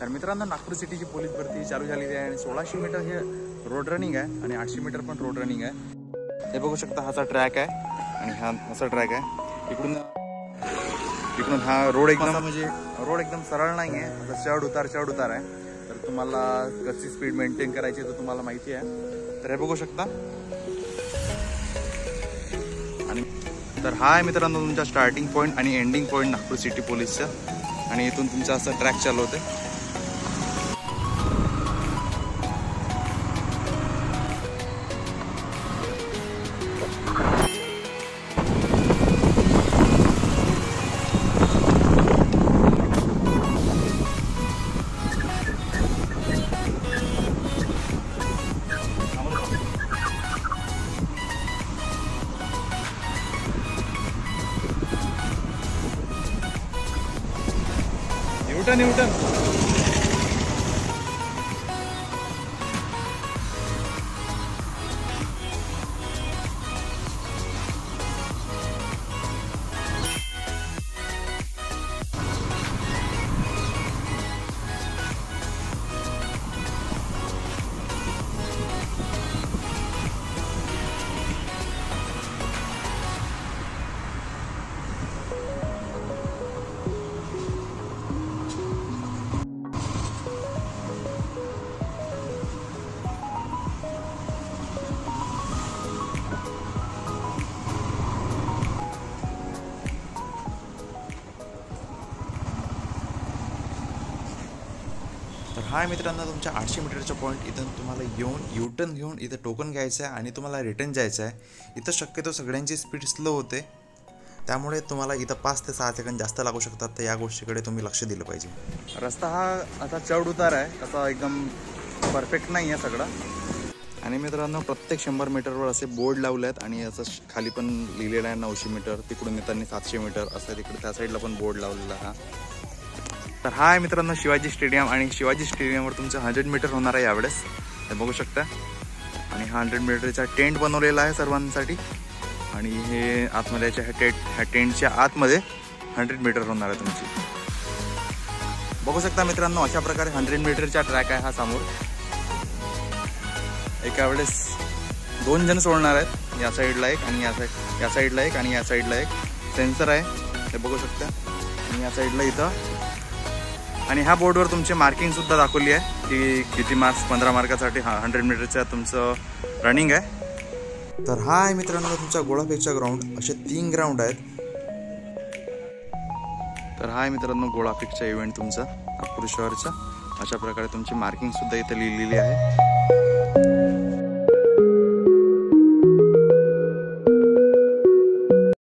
तर मित्रांनो, नागपूर सिटीची पोलीस भरती चालू झालेली आहे आणि 1600 मीटर हे रोड रनिंग आहे आणि 800 मीटर पण रोड रनिंग आहे। हे बघू शकता, हाचा ट्रॅक आहे आणि हा असा ट्रॅक आहे। इकडून हा रोड एकदम सरळ नाही आहे, चढ उतार आहे। तर तुम्हाला कशी स्पीड मेंटेन करायची तर तुम्हाला माहिती आहे। तर हे बघू शकता आणि तर हा आहे मित्रांनो तुमचा स्टार्टिंग पॉईंट आणि एंडिंग पॉईंट नागपूर सिटी पोलीसचा आणि इथून तुमचा असा ट्रॅक चालू होते। न्यूटन तर हाय मित्रांनो, तुमच्या 800 मीटरचा पॉईंट इथून तुम्हाला येऊन युटर्न घेऊन इथं टोकन घ्यायचं आहे आणि तुम्हाला रिटर्न जायचं आहे। इथं शक्यतो सगळ्यांची स्पीड स्लो होते, त्यामुळे तुम्हाला इथं 5 ते 6 सेकंद जास्त लागू शकतात। तर या गोष्टीकडे तुम्ही लक्ष दिलं पाहिजे। रस्ता हा आता चढ उतार आहे, असा एकदम परफेक्ट नाही आहे सगळं। आणि मित्रांनो, प्रत्येक 100 मीटरवर असे बोर्ड लावले आहेत आणि असं खाली पण लिहिलेलं आहे 900 मीटर, तिकडून येताना 700 मीटर असं तिकडे त्या साईडला पण बोर्ड लावलेला आहे। तर हा आहे मित्रांनो शिवाजी स्टेडियम आणि शिवाजी स्टेडियमवर तुमचं 100 मीटर होणार आहे यावेळेस, हे बघू शकता। आणि हा 100 मीटरचा टेंट बनवलेला आहे सर्वांसाठी आणि हे आतमध्ये ह्या टेंटच्या आतमध्ये 100 मीटर होणार आहे तुमची। बघू शकता मित्रांनो, अशा प्रकारे 100 मीटरचा ट्रॅक आहे हा समोर। एका वेळेस 2 जण सोडणार आहेत, या साईडला एक आणि या साईडला एक आणि या साईडला एक सेन्सर आहे, हे बघू शकता। आणि या साईडला इथं आणि ह्या बोर्डवर तुमची मार्किंग सुद्धा दाखवली आहे की किती मार्क्स 15 मार्कासाठी 100 मीटरचं तुमचं रनिंग आहे। तर हा आहे मित्रांनो तुमचा गोळाफेकचा ग्राउंड, असे 3 ग्राउंड आहेत। तर हा आहे मित्रांनो गोळाफेकचा इव्हेंट तुमचा नागपूर शहरचा, अशा प्रकारे तुमची मार्किंग सुद्धा इथे लिहिलेली आहे।